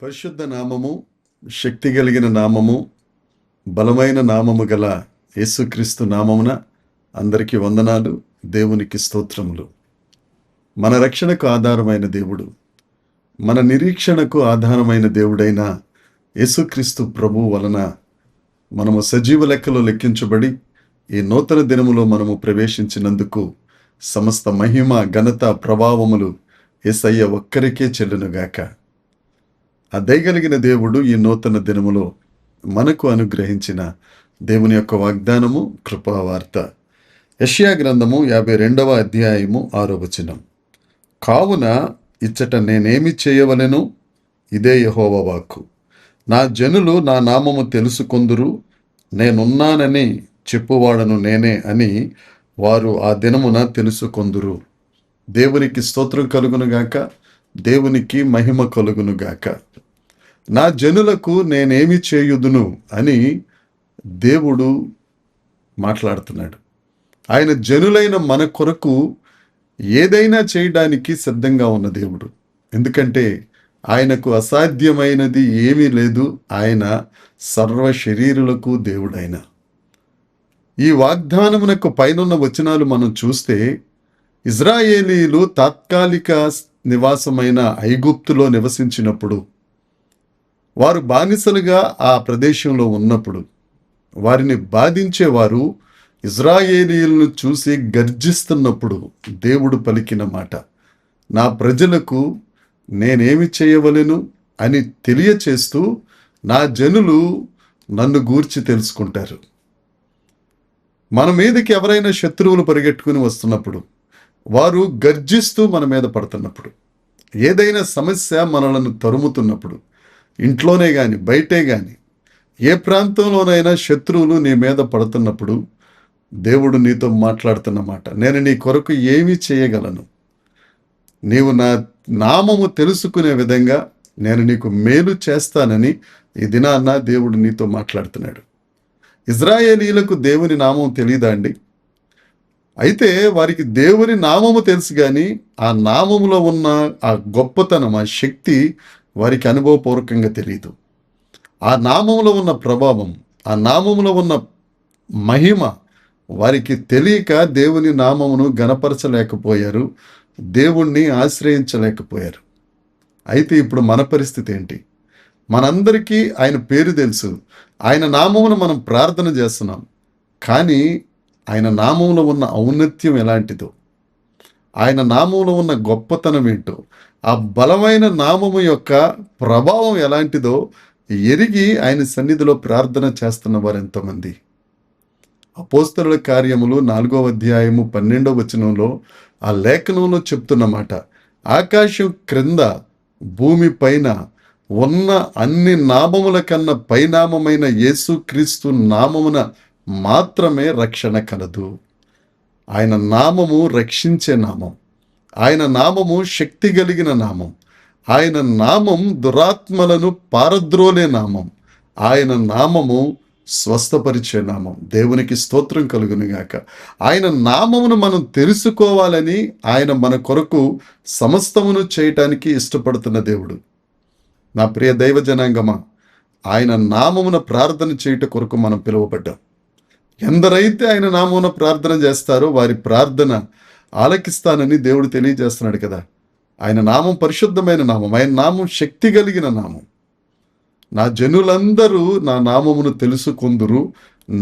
పరిశుద్ధ నామము, శక్తి కలిగిన నామము, బలమైన నామము గల యేసుక్రీస్తు నామమున అందరికీ వందనాలు. దేవునికి స్తోత్రములు. మన రక్షణకు ఆధారమైన దేవుడు, మన నిరీక్షణకు ఆధారమైన దేవుడైన యేసుక్రీస్తు ప్రభువు వలన మనము సజీవ లెక్కలో లెక్కించబడి ఈ నూతన దినములో మనము ప్రవేశించినందుకు సమస్త మహిమ, ఘనత, ప్రభావములు యేసయ్య ఒక్కరికే చెల్లునుగాక. ఆ దయగలిగిన దేవుడు ఈ నూతన దినములో మనకు అనుగ్రహించిన దేవుని యొక్క వాగ్దానము, కృపావార్త. యెషయా గ్రంథము 52వ అధ్యాయము 6వ వచనం. కావున ఇచ్చట నేనేమి చేయవలెను? ఇదే యెహోవా వాక్కు. నా జనులు నా నామము తెలుసుకొందురు, నేనున్నానని చెప్పువాడను నేనే అని వారు ఆ దినమున తెలుసుకొందురు. దేవునికి స్తోత్రం కలుగునుగాక, దేవునికి మహిమ కలుగునుగాక. నా జనులకు నేనేమి చేయుదును అని దేవుడు మాట్లాడుతున్నాడు. ఆయన జనులైన మన కొరకు ఏదైనా చేయడానికి సిద్ధంగా ఉన్న దేవుడు. ఎందుకంటే ఆయనకు అసాధ్యమైనది ఏమీ లేదు. ఆయన సర్వ శరీరులకు దేవుడైన. ఈ వాగ్దానమునకు పైనున్న వచనాలు మనం చూస్తే, ఇజ్రాయేలీలు తాత్కాలిక నివాసమైన ఐగుప్తులో నివసించినప్పుడు, వారు బానిసలుగా ఆ ప్రదేశంలో ఉన్నప్పుడు వారిని బాధించేవారు ఇజ్రాయేలీలను చూసి గర్జిస్తున్నప్పుడు దేవుడు పలికిన మాట, నా ప్రజలకు నేనేమి చేయవలెను అని తెలియచేస్తూ, నా జనులు నన్ను గూర్చి తెలుసుకుంటారు. మన మీదకి ఎవరైనా శత్రువులు పరిగెట్టుకుని వస్తున్నప్పుడు, వారు గర్జిస్తూ మన మీద పడుతున్నప్పుడు, ఏదైనా సమస్య మనలను తరుముతున్నప్పుడు, ఇంట్లోనే కానీ బయటే కానీ ఏ ప్రాంతంలోనైనా శత్రువులు నీ మీద పడుతున్నప్పుడు దేవుడు నీతో మాట్లాడుతున్నమాట, నేను నీ కొరకు ఏమి చేయగలను? నీవు నా నామము తెలుసుకునే విధంగా నేను నీకు మేలు చేస్తానని ఈ దినాన్న దేవుడు నీతో మాట్లాడుతున్నాడు. ఇజ్రాయేలీలకు దేవుని నామం తెలియదా అండి? అయితే వారికి దేవుని నామము తెలుసు, కానీ ఆ నామములో ఉన్న ఆ గొప్పతనం, ఆ శక్తి వారికి అనుభవపూర్వకంగా తెలియదు. ఆ నామములో ఉన్న ప్రభావం, ఆ నామములో ఉన్న మహిమ వారికి తెలియక దేవుని నామమును గణపరచలేకపోయారు, దేవుణ్ణి ఆశ్రయించలేకపోయారు. అయితే ఇప్పుడు మన పరిస్థితి ఏంటి? మనందరికీ ఆయన పేరు తెలుసు, ఆయన నామమును మనం ప్రార్థన చేస్తున్నాం, కానీ ఆయన నామంలో ఉన్న ఔన్నత్యం ఎలాంటిదో, ఆయన నామంలో ఉన్న గొప్పతనం ఏంటో, ఆ బలమైన నామము యొక్క ప్రభావం ఎలాంటిదో ఎరిగి ఆయన సన్నిధిలో ప్రార్థన చేస్తున్న వారు ఎంతమంది? అపోస్తలుల కార్యములు 4వ అధ్యాయము 12వ వచనంలో ఆ లేఖనంలో చెప్తున్నమాట, ఆకాశం క్రింద భూమి పైన ఉన్న అన్ని నామముల కన్నా పైనామమైన యేసుక్రీస్తు నామమున మాత్రమే రక్షణ కలదు. ఆయన నామము రక్షించే నామం, ఆయన నామము శక్తి కలిగిన నామం, ఆయన నామం దురాత్మలను పారద్రోలే నామం, ఆయన నామము స్వస్థపరిచే నామం. దేవునికి స్తోత్రం కలుగునుగాక. ఆయన నామమును మనం తెలుసుకోవాలని ఆయన మన కొరకు సమస్తమును చేయటానికి ఇష్టపడుతున్న దేవుడు. నా ప్రియ దైవ జనాంగమా, ఆయన నామమున ప్రార్థన చేయుట కొరకు మనం పిలువబడ్డాం. ఎందరైతే ఆయన నామమున ప్రార్థన చేస్తారో వారి ప్రార్థన ఆలకిస్తానని దేవుడు తెలియజేస్తున్నాడు కదా. ఆయన నామం పరిశుద్ధమైన నామం, ఆయన నామం శక్తి కలిగిన నామం. నా జనులందరూ నా నామమును తెలుసుకొందురు,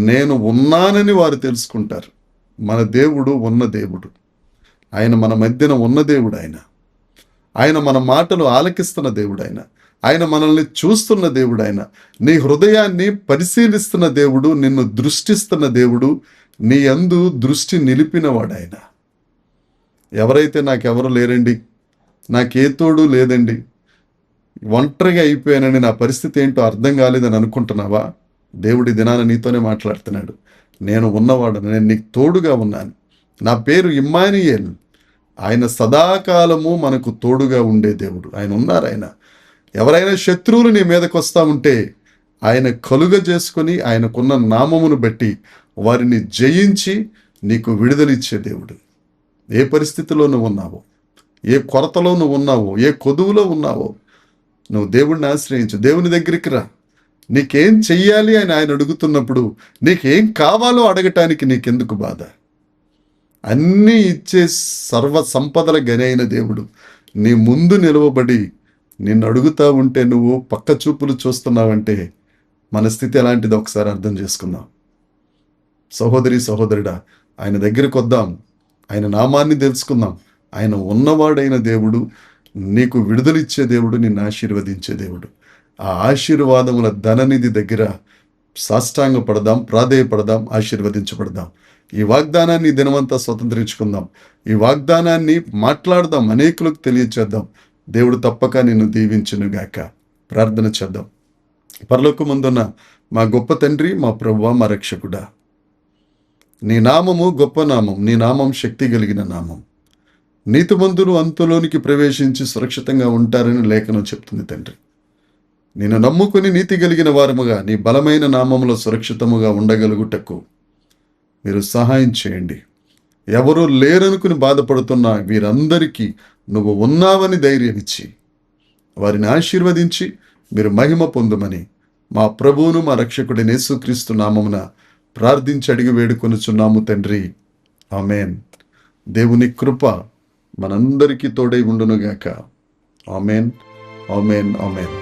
నేను ఉన్నానని వారు తెలుసుకుంటారు. మన దేవుడు ఉన్న దేవుడు, ఆయన మన మధ్యన ఉన్న దేవుడు, ఆయన మన మాటలు ఆలకిస్తున్న దేవుడు, ఆయన మనల్ని చూస్తున్న దేవుడు, నీ హృదయాన్ని పరిశీలిస్తున్న దేవుడు, నిన్ను దృష్టిస్తున్న దేవుడు, నీ యందు దృష్టి నిలిపినవాడు ఆయన. ఎవరైతే నాకెవరు లేరండి, నాకే తోడు లేదండి, ఒంటరిగా అయిపోయానని, నా పరిస్థితి ఏంటో అర్థం కాలేదని అనుకుంటున్నావా? దేవుడి దినాన నీతోనే మాట్లాడుతున్నాడు. నేను ఉన్నవాడు, నేను నీకు తోడుగా ఉన్నాను. నా పేరు ఇమ్మానుయేల్. ఆయన సదాకాలము మనకు తోడుగా ఉండే దేవుడు. ఆయన ఉన్నారు. ఎవరైనా శత్రువులు నీ మీదకి వస్తూ ఉంటే ఆయన కలుగ చేసుకొని ఆయనకున్న నామమును బట్టి వారిని జయించి నీకు విడుదలిచ్చే దేవుడు. ఏ పరిస్థితిలో నువ్వు ఉన్నావో, ఏ కొరతలో నువ్వు ఉన్నావో, ఏ కొదువులో ఉన్నావో, నువ్వు దేవుడిని ఆశ్రయించు, దేవుని దగ్గరికి రా. నీకేం చెయ్యాలి అని ఆయన అడుగుతున్నప్పుడు నీకేం కావాలో అడగటానికి నీకెందుకు బాధ? అన్నీ ఇచ్చే సర్వ సంపదల గని అయిన దేవుడు నీ ముందు నిలవబడి నిన్ను అడుగుతా ఉంటే నువ్వు పక్క చూపులు చూస్తున్నావంటే మన స్థితి ఎలాంటిదో ఒకసారి అర్థం చేసుకుందాం. సహోదరి సహోదరుడా, ఆయన దగ్గరికి వద్దాం, ఆయన నామాన్ని తెలుసుకుందాం. ఆయన ఉన్నవాడైన దేవుడు, నీకు విడుదలిచ్చే దేవుడు, నిన్ను ఆశీర్వదించే దేవుడు. ఆ ఆశీర్వాదముల ధననిధి దగ్గర సాష్టాంగ పడదాం, ప్రాధేయపడదాం, ఆశీర్వదించబడదాం. ఈ వాగ్దానాన్ని దినమంతా స్వతంత్రించుకుందాం. ఈ వాగ్దానాన్ని మాట్లాడదాం, అనేకులకు తెలియచేద్దాం. దేవుడు తప్పక నిన్ను దీవించునుగాక. ప్రార్థన చేద్దాం. పరలోకమందున్న మా గొప్ప తండ్రి, మా ప్రభువా, మా రక్షకుడా, నీ నామము గొప్ప నామం, నీ నామం శక్తి కలిగిన నామం. నీతిమంతులు అంతులోనికి ప్రవేశించి సురక్షితంగా ఉంటారని లేఖనం చెప్తుంది తండ్రి. నిన్ను నమ్ముకుని నీతి కలిగిన వారముగా నీ బలమైన నామములో సురక్షితముగా ఉండగలుగుటకు మీరు సహాయం చేయండి. ఎవరూ లేరనుకుని బాధపడుతున్న వీరందరికీ నువ్వు ఉన్నావని ధైర్యం ఇచ్చి వారిని ఆశీర్వదించి మీరు మహిమ పొందుమని మా ప్రభువును మా రక్షకుడి యేసుక్రీస్తు నామమున ప్రార్థించి అడిగి వేడుకొనుచున్నాము తండ్రి. ఆమెన్. దేవుని కృప మనందరికీ తోడై ఉండునుగాక. Amen, amen, amen.